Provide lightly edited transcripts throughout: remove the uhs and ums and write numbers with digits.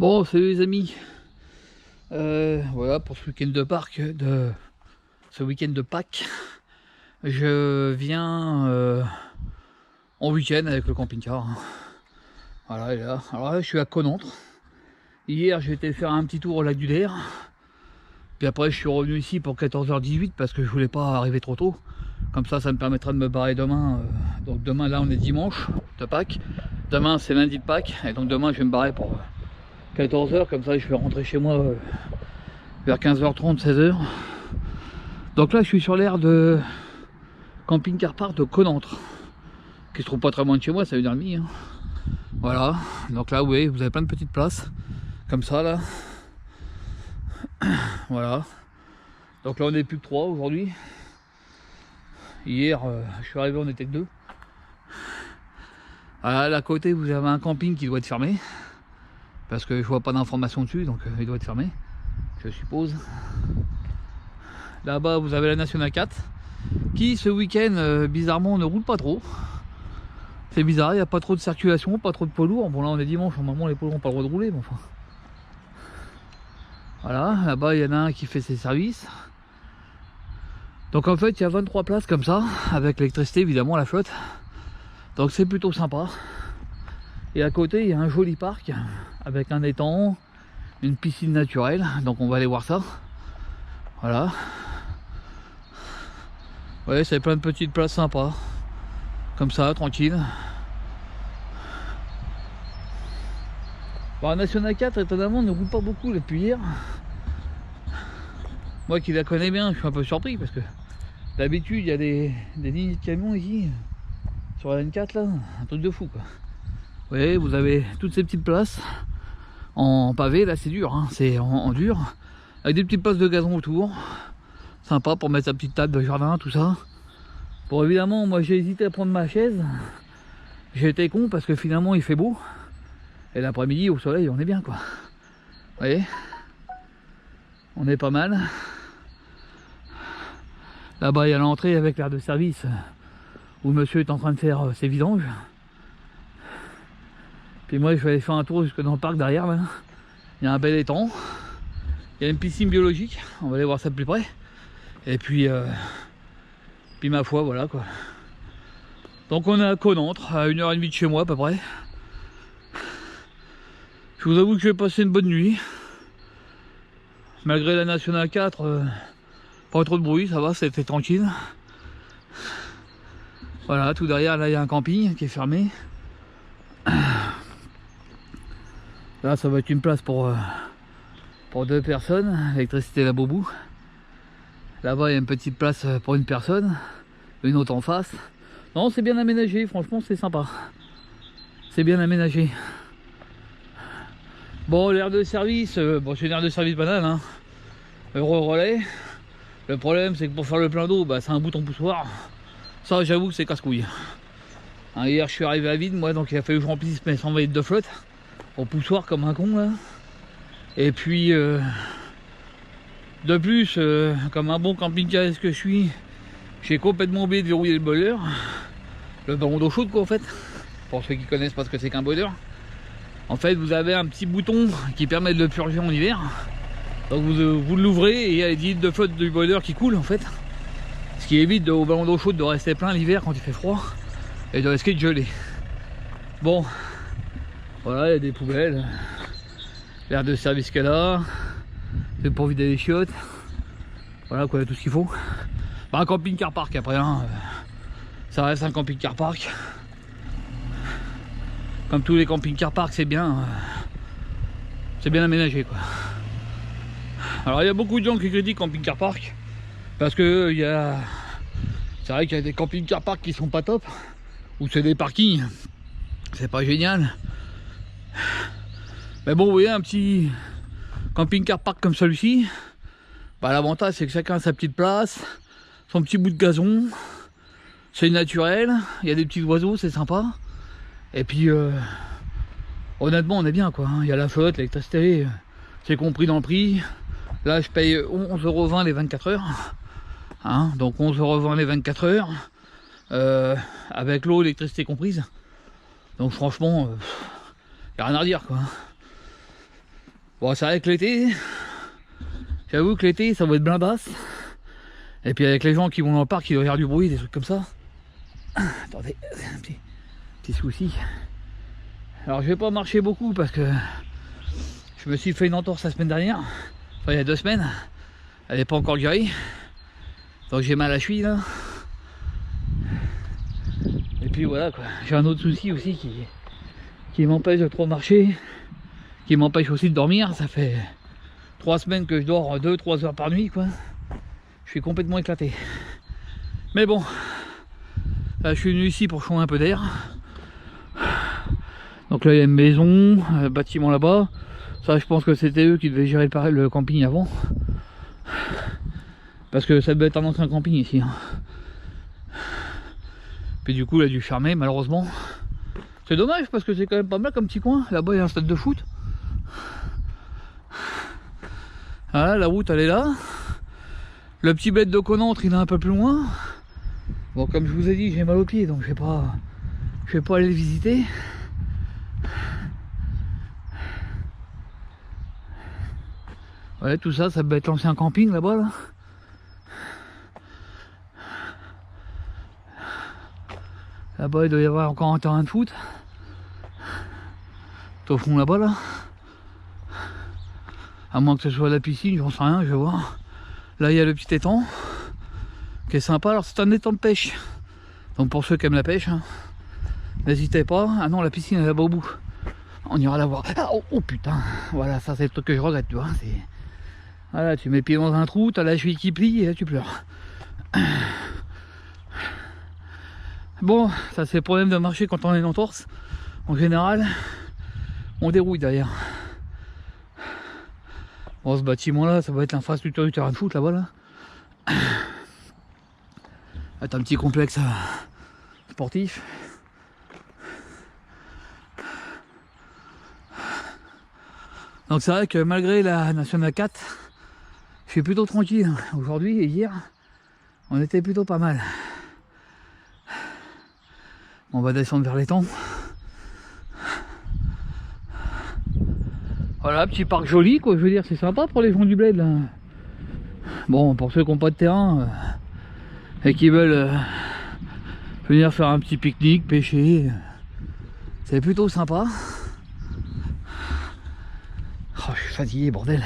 Bon, salut les amis. Voilà pour ce week-end de parc, ce week-end de Pâques. Je viens en week-end avec le camping-car. Voilà, et là. Alors là, je suis à Connantre. Hier, j'ai été faire un petit tour au lac du Der. Puis après, je suis revenu ici pour 14h18 parce que je voulais pas arriver trop tôt. Comme ça me permettra de me barrer demain. Donc demain, là, on est dimanche de Pâques. Demain, c'est lundi de Pâques. Et donc demain, je vais me barrer pour 14h. Comme ça, je vais rentrer chez moi vers 15h30, 16h. Donc là, je suis sur l'aire de camping-car park de Connantre, qui se trouve pas très loin de chez moi, ça veut dire demi. Hein. Voilà. Donc là, oui, vous avez plein de petites places. Comme ça, là. Voilà. Donc là, on n'est plus que 3 aujourd'hui. Hier, je suis arrivé, on était que 2. Voilà, là à côté, vous avez un camping qui doit être fermé. Parce que je vois pas d'informations dessus, donc il doit être fermé, je suppose. Là-bas, vous avez la Nationale 4, qui ce week-end, bizarrement, ne roule pas trop. C'est bizarre, il n'y a pas trop de circulation, pas trop de poids lourds. Bon, là, on est dimanche, normalement, les poids lourds n'ont pas le droit de rouler, mais enfin. Voilà, là-bas, il y en a un qui fait ses services. Donc, en fait, il y a 23 places comme ça, avec l'électricité, évidemment, la flotte. Donc, c'est plutôt sympa. Et à côté, il y a un joli parc, avec un étang, une piscine naturelle. Donc, on va aller voir ça. Voilà. Ouais, c'est plein de petites places sympas. Comme ça, tranquille. Bon, la Nationale 4, étonnamment, ne roule pas beaucoup depuis hier. Moi qui la connais bien, je suis un peu surpris parce que d'habitude, il y a des lignes de camions ici, sur la N4 là, un truc de fou quoi. Vous voyez, vous avez toutes ces petites places en pavé, là c'est dur, hein, c'est en dur, avec des petites places de gazon autour. Sympa pour mettre sa petite table de jardin, tout ça. Bon, évidemment, moi j'ai hésité à prendre ma chaise. J'ai été con parce que finalement il fait beau. Et l'après-midi au soleil, on est bien quoi. Vous voyez, on est pas mal. Là-bas, il y a l'entrée avec l'aire de service où monsieur est en train de faire ses vidanges. Puis moi, je vais aller faire un tour jusque dans le parc derrière. Là. Il y a un bel étang. Il y a une piscine biologique. On va aller voir ça de plus près. Et puis ma foi, voilà quoi. Donc on est à Connantre, à 1h30 de chez moi à peu près. Je vous avoue que j'ai passé une bonne nuit. Malgré la Nationale 4, pas trop de bruit, ça va, c'était tranquille. Voilà, tout derrière, là il y a un camping qui est fermé. Là ça va être une place pour 2 personnes, l'électricité là-bas au bout. Là-bas il y a une petite place pour une personne, une autre en face. Non, c'est bien aménagé, franchement c'est sympa. C'est bien aménagé. Bon, l'aire de service, bon, c'est une aire de service banale, hein. Relais. Le problème, c'est que pour faire le plein d'eau, bah, c'est un bouton poussoir. Ça, j'avoue que c'est casse-couille. Hein, hier, je suis arrivé à vide, moi, donc il a fallu que je remplisse mes 120 litres de flotte au poussoir comme un con, là. Et puis, de plus, comme un bon camping-car que je suis, j'ai complètement oublié de verrouiller le boiler. Le ballon d'eau chaude, quoi, en fait. Pour ceux qui connaissent pas ce que c'est qu'un boiler. En fait, vous avez un petit bouton qui permet de le purger en hiver. Donc vous l'ouvrez et il y a les 10 litres de flotte du boiler qui coule en fait. Ce qui évite au ballon d'eau chaude de rester plein l'hiver quand il fait froid et de risquer de geler. Bon, voilà, il y a des poubelles. L'aire de service qu'elle a. C'est pour vider les chiottes. Voilà quoi, tout ce qu'il faut. Bah, un camping-car park après, hein. Ça reste un camping-car park. Comme tous les camping-car park, c'est bien aménagé quoi. Alors il y a beaucoup de gens qui critiquent camping-car park parce que c'est vrai qu'il y a des camping-car park qui sont pas top ou c'est des parkings, c'est pas génial. Mais bon, vous voyez un petit camping-car park comme celui-ci, bah, l'avantage c'est que chacun a sa petite place, son petit bout de gazon, c'est naturel, il y a des petits oiseaux, c'est sympa. Et puis honnêtement on est bien quoi, il y a la flotte, l'électricité, c'est compris dans le prix. Là je paye 11,20 € les 24 heures. Hein, donc 11,20 € les 24 heures. Avec l'eau, l'électricité comprise. Donc franchement, y a rien à dire quoi. Bon, c'est vrai que l'été, j'avoue que l'été ça va être blindasse. Et puis avec les gens qui vont dans le parc, il doit y avoir du bruit, des trucs comme ça. Attendez, un petit souci. Alors je vais pas marcher beaucoup parce que je me suis fait une entorse la semaine dernière. Enfin il y a 2 semaines. Elle n'est pas encore guérie. Donc j'ai mal à la cheville là. Et puis voilà quoi. J'ai un autre souci aussi qui m'empêche de trop marcher. Qui m'empêche aussi de dormir. Ça fait 3 semaines que je dors 2-3 heures par nuit quoi. Je suis complètement éclaté. Mais bon. Là je suis venu ici pour changer un peu d'air. Donc là il y a une maison, un bâtiment là-bas. Ça je pense que c'était eux qui devaient gérer le camping avant. Parce que ça devait être un ancien camping ici. Puis du coup il a dû fermer malheureusement. C'est dommage parce que c'est quand même pas mal comme petit coin. Là-bas il y a un stade de foot. Voilà, la route elle est là. Le petit bled de Conantre il est un peu plus loin. Bon comme je vous ai dit j'ai mal aux pieds donc je vais pas aller le visiter. Ouais tout ça ça peut être l'ancien camping là-bas là. Là-bas il doit y avoir encore un terrain de foot. Au fond là-bas là. À moins que ce soit la piscine, j'en sais rien, je vais voir. Là il y a le petit étang qui est sympa. Alors c'est un étang de pêche. Donc pour ceux qui aiment la pêche, hein, n'hésitez pas. Ah non la piscine est là-bas au bout. On ira la voir. Ah, oh putain. Voilà ça c'est le truc que je regrette tu vois. Voilà tu mets les pieds dans un trou, t'as la cheville qui plie et là tu pleures. Bon ça c'est le problème de marcher quand on est en torse. En général on dérouille derrière. Bon ce bâtiment là ça va être l'infrastructure du terrain de foot là-bas là. Là t'as un petit complexe sportif. Donc c'est vrai que malgré la Nationale 4 je suis plutôt tranquille aujourd'hui et hier on était plutôt pas mal. On va descendre vers l'étang. Voilà, petit parc joli quoi, je veux dire, c'est sympa pour les gens du bled là. Bon, pour ceux qui n'ont pas de terrain et qui veulent venir faire un petit pique-nique, pêcher, c'est plutôt sympa. Oh, je suis fatigué, bordel.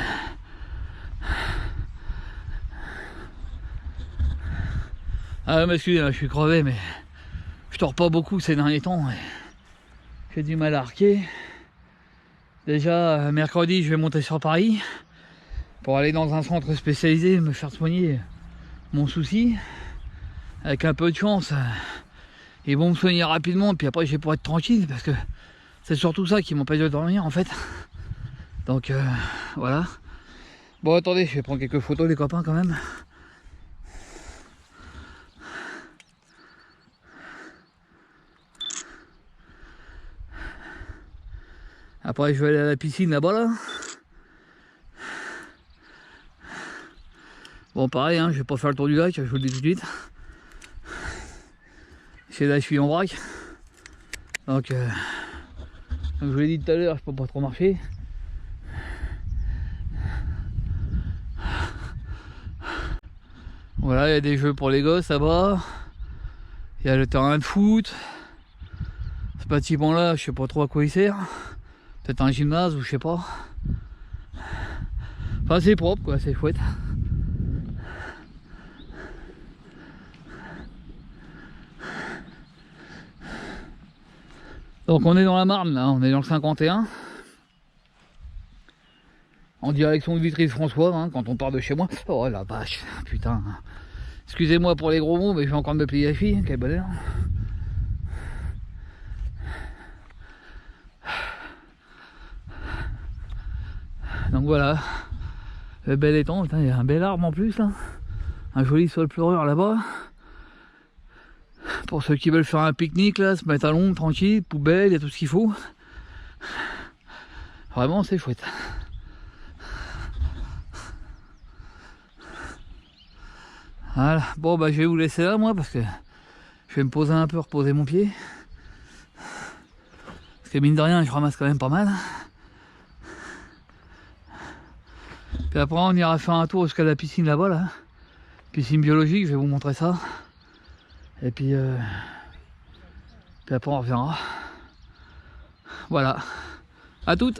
Ah, m'excusez, je suis crevé, mais je dors pas beaucoup ces derniers temps. J'ai du mal à arquer. Déjà, mercredi, je vais monter sur Paris pour aller dans un centre spécialisé, me faire soigner mon souci. Avec un peu de chance, ils vont me soigner rapidement, puis après, je vais pouvoir être tranquille parce que c'est surtout ça qui m'empêche de dormir en fait. Donc, voilà. Bon, attendez, je vais prendre quelques photos des copains quand même. Après je vais aller à la piscine là-bas là. Bon pareil hein, je vais pas faire le tour du lac, je vous le dis tout de suite. C'est là je suis en vrac. Donc comme je vous l'ai dit tout à l'heure, je peux pas trop marcher. Voilà, il y a des jeux pour les gosses là-bas. Il y a le terrain de foot. Ce bâtiment là, je sais pas trop à quoi il sert. Peut-être un gymnase ou je sais pas. Enfin c'est propre quoi, c'est chouette. Donc on est dans la Marne là, on est dans le 51. En direction de Vitry-François, hein, quand on part de chez moi. Oh la vache, putain. Excusez-moi pour les gros mots, mais je vais encore me plier la fille, quel bonheur. Donc voilà, le bel étang, putain, il y a un bel arbre en plus là. Un joli sol pleureur là-bas. Pour ceux qui veulent faire un pique-nique là, se mettre à l'ombre, tranquille, poubelle, il y a tout ce qu'il faut. Vraiment c'est chouette. Voilà, bon bah je vais vous laisser là moi parce que je vais me poser un peu, reposer mon pied. Parce que mine de rien je ramasse quand même pas mal. Puis après on ira faire un tour jusqu'à la piscine là-bas là. Piscine biologique, je vais vous montrer ça. Et puis après on reviendra. Voilà. À toutes.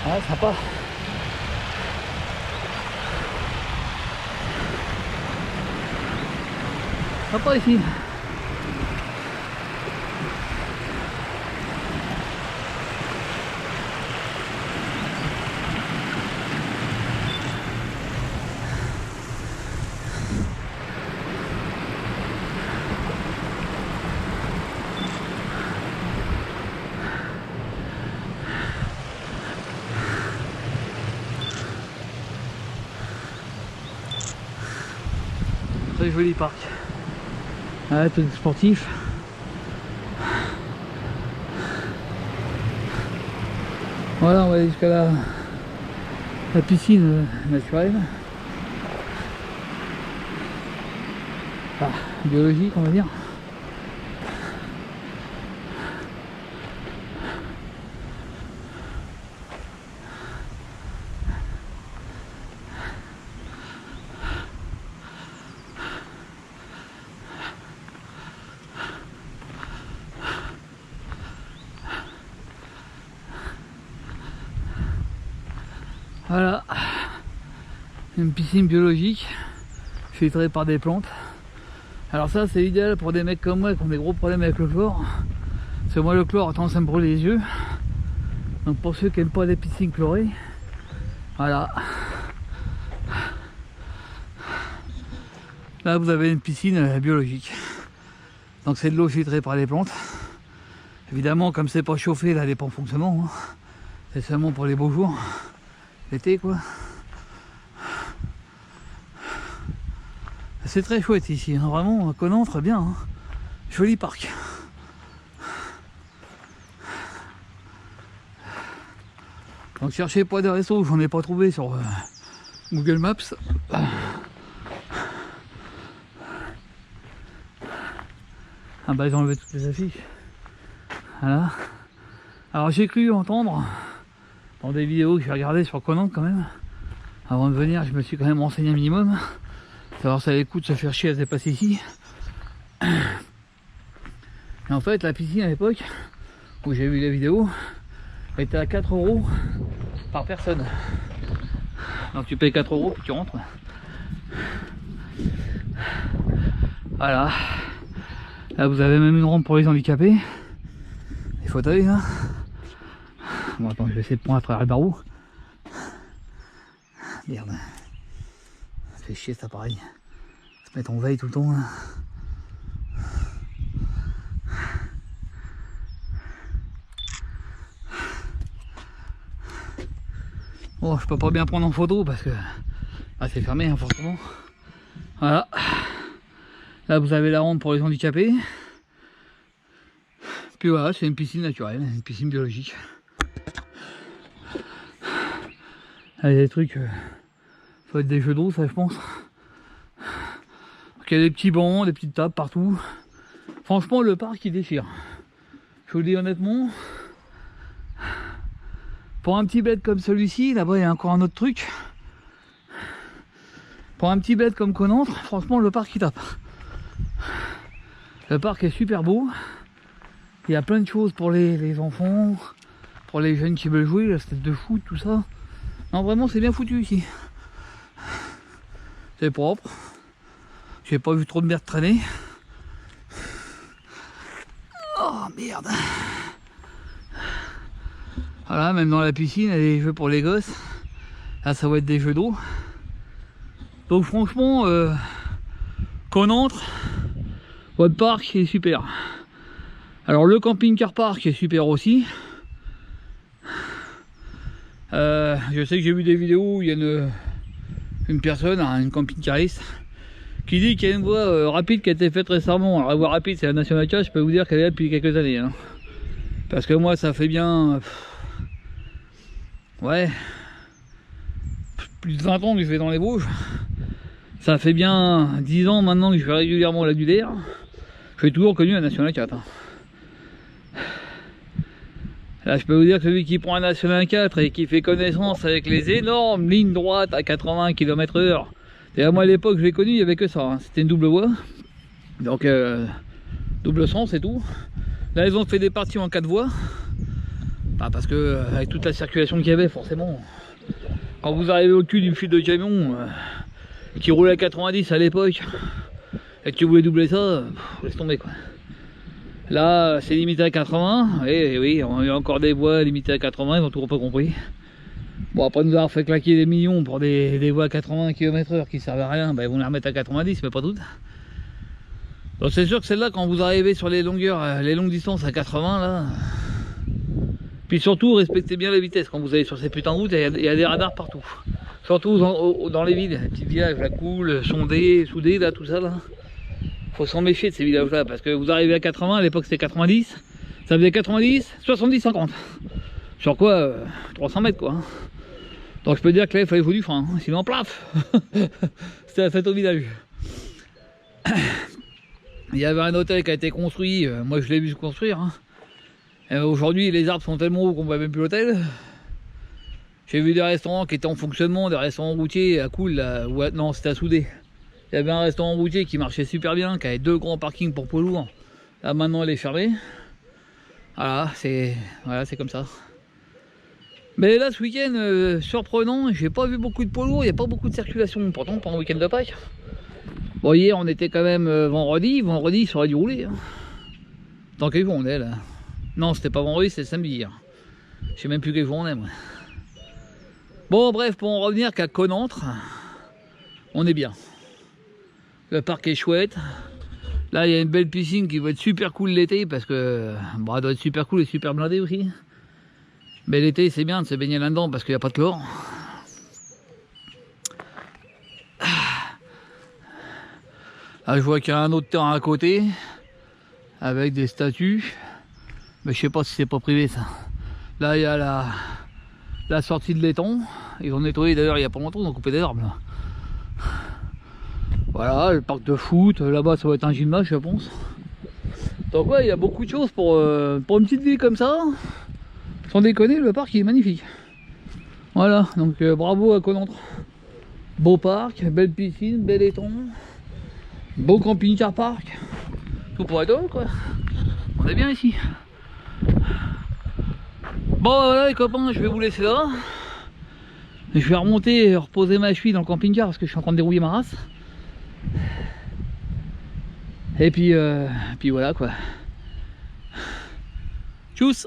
Ah, sympa. Sympa ici. Très joli parc. Ouais, tout sportif. Voilà, on va aller jusqu'à la piscine naturelle. Enfin, biologique, on va dire. Voilà, une piscine biologique filtrée par des plantes. Alors ça c'est idéal pour des mecs comme moi qui ont des gros problèmes avec le chlore. Parce que moi le chlore a tendance à me brûler les yeux. Donc pour ceux qui n'aiment pas les piscines chlorées, voilà. Là vous avez une piscine biologique. Donc c'est de l'eau filtrée par les plantes. Évidemment comme c'est pas chauffé, là elle n'est pas en fonctionnement. Hein. C'est seulement pour les beaux jours. L'été quoi. C'est très chouette ici, hein. Vraiment Conan très bien. Hein. Joli parc. Donc cherchez pas de réseaux, j'en ai pas trouvé sur Google Maps. Ah bah ils ont enlevé toutes les affiches. Voilà. Alors j'ai cru entendre dans des vidéos que j'ai regardées sur Conan quand même. Avant de venir, je me suis quand même renseigné un minimum. Savoir si ça les coûte de se faire chier à se dépasser ici. Et en fait la piscine à l'époque où j'ai vu les vidéos était à 4 € par personne. Donc tu payes 4 € puis tu rentres. Voilà. Là vous avez même une rampe pour les handicapés. Les fauteuils là. Bon attends, je vais essayer de prendre à travers le barreau. Merde. Ça fait chier cet appareil. Se mettre en veille tout le temps là. Bon, je peux pas bien prendre en photo parce que c'est fermé hein, forcément. Voilà. Là vous avez la rampe pour les handicapés. Puis voilà, c'est une piscine naturelle, une piscine biologique. Là, il y a des trucs, ça va être des jeux d'eau ça je pense. Donc, il y a des petits bancs, des petites tables partout. Franchement le parc il déchire. Je vous le dis honnêtement. Pour un petit bed comme celui-ci, là-bas il y a encore un autre truc. Pour un petit bed comme Conan, franchement le parc il tape. Le parc est super beau. Il y a plein de choses pour les enfants, pour les jeunes qui veulent jouer, la stade de foot, tout ça. Non vraiment c'est bien foutu ici. C'est propre. J'ai pas vu trop de merde traîner. Oh merde. Voilà, même dans la piscine, il y a des jeux pour les gosses. Là, ça va être des jeux d'eau. Donc franchement, qu'on entre, votre parc est super. Alors le camping-car park est super aussi. Je sais que j'ai vu des vidéos où il y a une personne, une camping-cariste, qui dit qu'il y a une voie rapide qui a été faite récemment. Alors la voie rapide c'est la National 4, je peux vous dire qu'elle est là depuis quelques années. Hein. Parce que moi ça fait bien... ouais, plus de 20 ans que je vais dans les Vosges. Ça fait bien 10 ans maintenant que je vais régulièrement au lac du Der. Je suis toujours connu à National 4. Hein. Là, je peux vous dire que celui qui prend un National 4 et qui fait connaissance avec les énormes lignes droites à 80 km/h. Et moi à l'époque je l'ai connu, il n'y avait que ça, hein. C'était une double voie. Donc double sens et tout. Là ils ont fait des parties en 4 voies. Bah, parce que avec toute la circulation qu'il y avait, forcément. Quand vous arrivez au cul d'une fuite de camion qui roule à 90 à l'époque et que tu voulais doubler ça, laisse tomber quoi. Là c'est limité à 80, et oui, il y a encore des voies limitées à 80, ils ont toujours pas compris. Bon, après nous avoir fait claquer des millions pour des voies à 80 km/h qui servent à rien, bah, ils vont les remettre à 90, mais pas toutes. Donc c'est sûr que celle-là, quand vous arrivez sur les longueurs, les longues distances à 80 là. Puis surtout, respectez bien la vitesse quand vous allez sur ces putains de routes, il y a des radars partout. Surtout dans les villes, les petits villages, la Coule, Sondé, Soudé, là, tout ça là. Faut s'en méfier de ces villages là, parce que vous arrivez à 80, à l'époque c'était 90, ça faisait 90, 70, 50. Sur quoi 300 mètres quoi. Donc je peux dire que là il faut du frein, hein, sinon plaf. C'était la fête au village. Il y avait un hôtel qui a été construit, moi je l'ai vu se construire. Hein. Aujourd'hui les arbres sont tellement hauts qu'on voit même plus l'hôtel. J'ai vu des restaurants qui étaient en fonctionnement, des restaurants routiers à Cool, là, non c'était à Soudé. Il y avait un restaurant routier qui marchait super bien, qui avait 2 grands parkings pour poids lourds. Là maintenant il est fermé. Voilà, c'est comme ça. Mais là ce week-end, surprenant, j'ai pas vu beaucoup de poids lourds, il n'y a pas beaucoup de circulation. Pourtant pendant le week-end de Pâques. Bon hier on était quand même vendredi ça aurait dû rouler. Hein. Tant quel jour on est là? Non c'était pas vendredi, c'était samedi hier. Je sais même plus quel jour on est moi. Bon bref, pour en revenir qu'à Connantre, on est bien. Le parc est chouette. Là il y a une belle piscine qui va être super cool l'été parce que bon, elle doit être super cool et super blindée aussi. Mais l'été c'est bien de se baigner là-dedans parce qu'il n'y a pas de chlore. Là je vois qu'il y a un autre terrain à côté avec des statues. Mais je sais pas si c'est pas privé ça. Là il y a la sortie de l'étang. Ils ont nettoyé d'ailleurs il n'y a pas longtemps, ils ont coupé des arbres là. Voilà, le parc de foot, là-bas ça va être un gymnase je pense. Donc ouais, il y a beaucoup de choses pour une petite ville comme ça. Sans déconner, le parc il est magnifique. Voilà, donc bravo à Connantre. Beau parc, belle piscine, bel étang. Beau camping-car parc. Tout pour être heureux quoi. On est bien ici. Bon voilà les copains, je vais vous laisser là. Je vais remonter et reposer ma cheville dans le camping-car parce que je suis en train de dérouiller ma race. Et puis voilà quoi. Tchuss.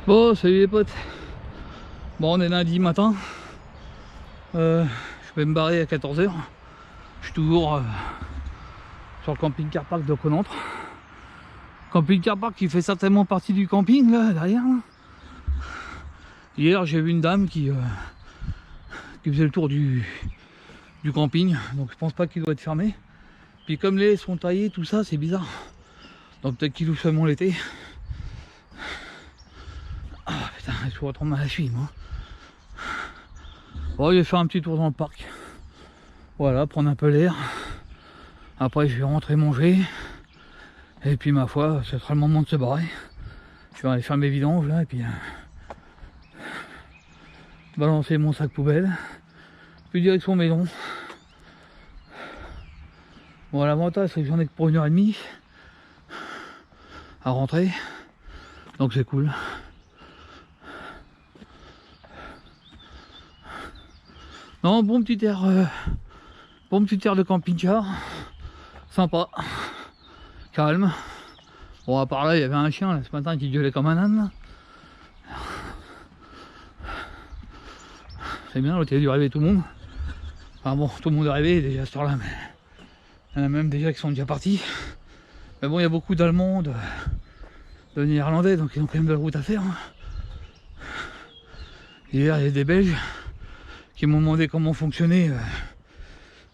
Bon salut les potes. Bon on est lundi matin. Je vais me barrer à 14 h. Je suis toujours sur le camping-car parc de Connantre. Camping-car parc qui fait certainement partie du camping là derrière. Là. Hier j'ai vu une dame qui faisait le tour du camping, donc je pense pas qu'il doit être fermé. Puis comme les haies sont taillées, tout ça c'est bizarre. Donc peut-être qu'il ouvre seulement l'été. Ah putain, je suis retourné à la cheville moi. Bon, je vais faire un petit tour dans le parc. Voilà, prendre un peu l'air. Après je vais rentrer manger. Et puis ma foi, ce sera le moment de se barrer. Je vais aller faire mes vidanges là et puis balancer mon sac poubelle. Puis direction maison. Bon l'avantage c'est que j'en ai que pour 1h30 à rentrer. Donc c'est cool. Non, bon petit air de camping-car. Sympa. Calme. Bon à part là il y avait un chien là, ce matin qui gueulait comme un âne. C'est bien, l'autre il a dû réveiller tout le monde. Enfin bon, tout le monde est réveillé déjà à cette heure là, mais il y en a même déjà qui sont déjà partis. Mais bon il y a beaucoup d'Allemands, de Néerlandais, donc ils ont quand même de la route à faire. Hein. Hier il y a des Belges qui m'ont demandé comment fonctionnait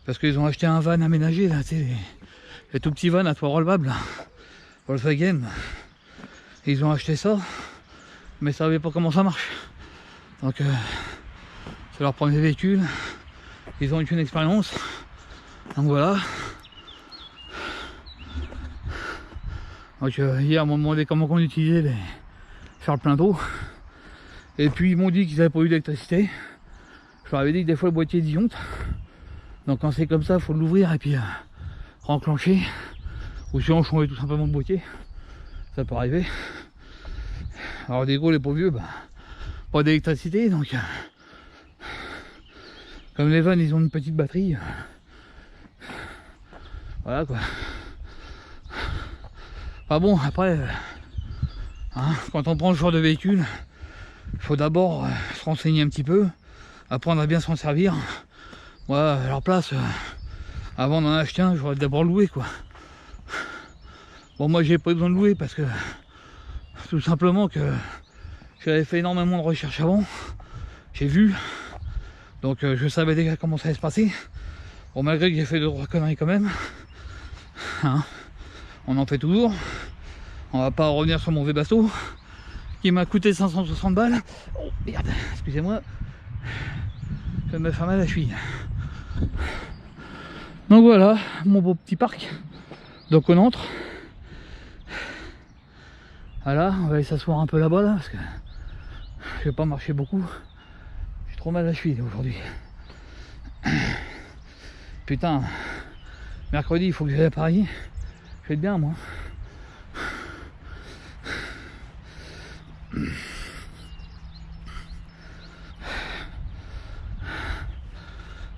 parce qu'ils ont acheté un van aménagé là, tu sais, les tout petits vannes à toit relevable là, Volkswagen. Et ils ont acheté ça, mais ils savaient pas comment ça marche. Donc c'est leur premier véhicule, ils ont eu une expérience. Donc voilà. Donc hier, ils m'ont demandé comment on utilisait les... faire le plein d'eau. Et puis ils m'ont dit qu'ils n'avaient pas eu d'électricité. Je leur avais dit que des fois le boîtier disjoncte. Donc quand c'est comme ça, il faut l'ouvrir et puis renclencher. Ou sinon changer tout simplement le boîtier. Ça peut arriver. Alors des gros, les pauvres vieux, bah, pas d'électricité. Donc comme les vannes, ils ont une petite batterie. Voilà quoi. Enfin bon, après, hein, quand on prend ce genre de véhicule, il faut d'abord se renseigner un petit peu, apprendre à bien s'en servir. Moi, à leur place, avant d'en acheter un, j'aurais d'abord loué quoi. Bon, moi j'ai pas besoin de louer parce que tout simplement que j'avais fait énormément de recherches avant, j'ai vu, donc je savais déjà comment ça allait se passer. Bon, malgré que j'ai fait 2-3 conneries quand même, hein, on en fait toujours. On va pas revenir sur mon Webasto qui m'a coûté 560 balles. Oh merde, excusez-moi, je vais me faire mal à la cheville. Donc voilà, mon beau petit parc. Donc on entre. Voilà, on va aller s'asseoir un peu là-bas là, parce que je vais pas marcher beaucoup. J'ai trop mal à la cheville aujourd'hui. Putain, mercredi il faut que j'aille à Paris. Je vais être bien moi.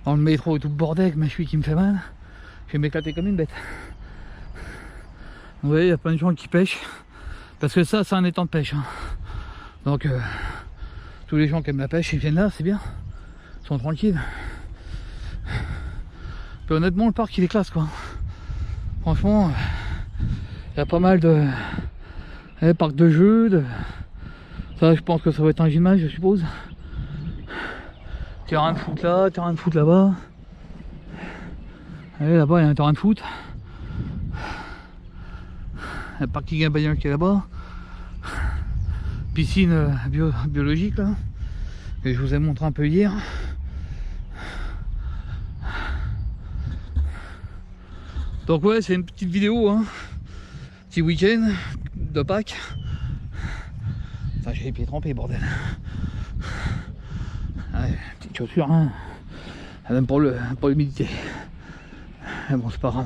Dans le métro et tout le bordel avec ma cheville qui me fait mal, je vais m'éclater comme une bête. Vous voyez, il y a plein de gens qui pêchent, parce que ça c'est un étang de pêche. Hein. Donc tous les gens qui aiment la pêche, ils viennent là, c'est bien, ils sont tranquilles. Puis honnêtement, le parc il est classe quoi. Franchement, il y a pas mal de parcs de jeux. Ça, je pense que ça va être un gymnase, je suppose. Terrain de foot là, terrain de foot là-bas. Allez, là-bas, il y a un terrain de foot. Un parking à bagnole qui est là-bas. Piscine biologique là. Que je vous ai montré un peu hier. Donc ouais, c'est une petite vidéo, hein. Petit week-end de Pâques. Enfin, j'ai les pieds trempés, bordel. Ouais, petite chaussure, hein. Même pour l'humidité. Mais bon, c'est pas grave.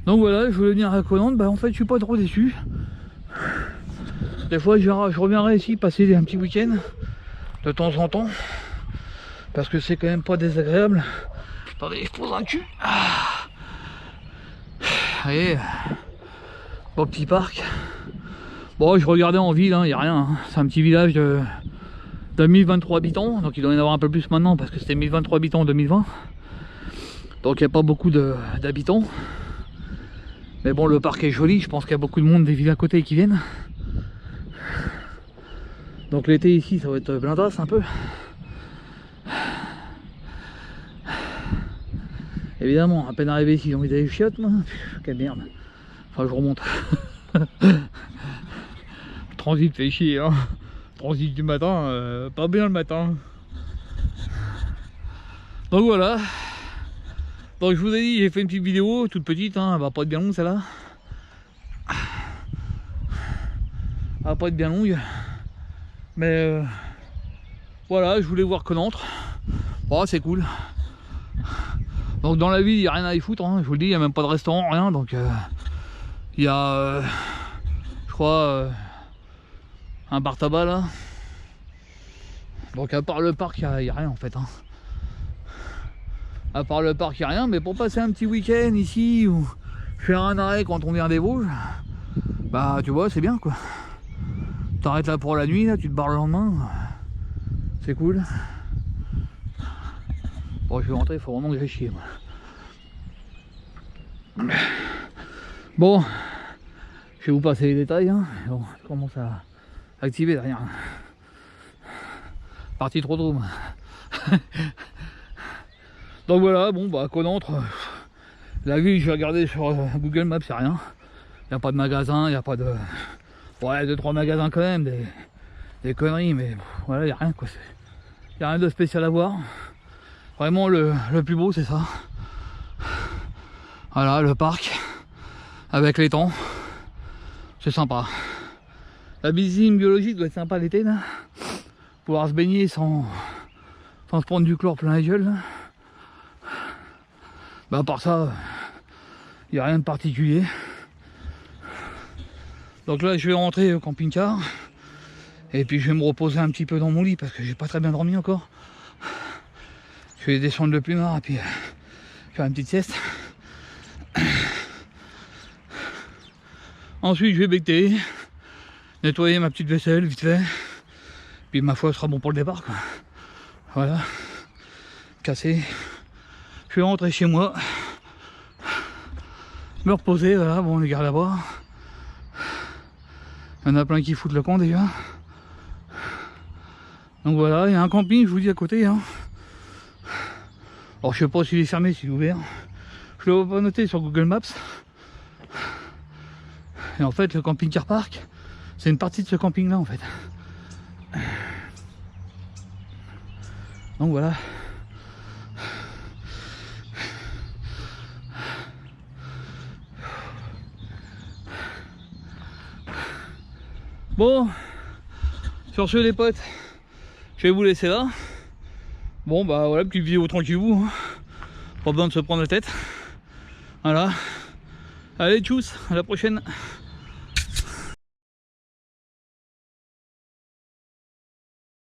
Donc voilà, je voulais venir à Conante. Bah en fait, je suis pas trop déçu. Des fois, je reviendrai ici passer un petit week-end de temps en temps, parce que c'est quand même pas désagréable. Attendez, je pose un cul. Allez, bon petit parc. Bon, je regardais en ville, il n'y a rien. Hein. C'est un petit village de 1023 habitants, donc il doit y en avoir un peu plus maintenant parce que c'était 1023 habitants en 2020. Donc il n'y a pas beaucoup d'habitants. Mais bon, le parc est joli, je pense qu'il y a beaucoup de monde des villes à côté qui viennent. Donc l'été ici, ça va être blindasse un peu. Évidemment, à peine arrivé ici, j'ai envie d'aller chiottes, moi. Quelle merde. Enfin, je remonte. Le transit fait chier, hein. Le transit du matin, pas bien le matin. Donc voilà. Donc je vous ai dit, j'ai fait une petite vidéo, toute petite, hein. Elle va pas être bien longue celle-là. Elle va pas être bien longue. Mais voilà, je voulais voir Conantre. Oh, c'est cool. Donc dans la ville, il n'y a rien à y foutre, hein. Je vous le dis, il n'y a même pas de restaurant, rien. Donc il y a, je crois, un bar tabac là. Donc à part le parc, il n'y a rien en fait. Hein. À part le parc, il n'y a rien. Mais pour passer un petit week-end ici, ou faire un arrêt quand on vient des Vosges, bah tu vois, c'est bien quoi. T'arrêtes là pour la nuit, là, tu te barres le lendemain. C'est cool. Bon, je vais rentrer, il faut vraiment que j'aille chier. Moi. Bon, je vais vous passer les détails. Hein. Bon, je commence à activer derrière. Parti trop tôt. Donc voilà, bon, bah, Conantre, la ville, je vais regarder sur Google Maps, c'est rien. Il n'y a pas de magasin, il n'y a pas de. Ouais, 2-3 magasins quand même, des conneries, mais voilà, il n'y a rien quoi. Il n'y a rien de spécial à voir. Vraiment, le plus beau, c'est ça. Voilà, le parc avec l'étang, c'est sympa. La piscine biologique doit être sympa l'été là. Pouvoir se baigner sans se prendre du chlore plein la gueule là. Bah à part ça, il n'y a rien de particulier. Donc là je vais rentrer au camping-car. Et puis je vais me reposer un petit peu dans mon lit parce que j'ai pas très bien dormi encore. Je vais descendre le plumard et puis faire une petite sieste. Ensuite je vais becter, nettoyer ma petite vaisselle vite fait. Puis ma foi sera bon pour le départ quoi. Voilà. Cassé. Je vais rentrer chez moi. Me reposer, voilà, bon les gardes à boire. Il y en a plein qui foutent le camp déjà. Donc voilà, il y a un camping, je vous dis à côté. Hein. Alors je sais pas s'il est fermé, s'il est ouvert. Je le vois pas noté sur Google Maps. Et en fait le camping car park, c'est une partie de ce camping là en fait. Donc voilà. Bon, sur ce les potes, je vais vous laisser là. Bon bah voilà, petite vidéo tranquillou, hein. Pas besoin de se prendre la tête. Voilà. Allez tchuss, à la prochaine.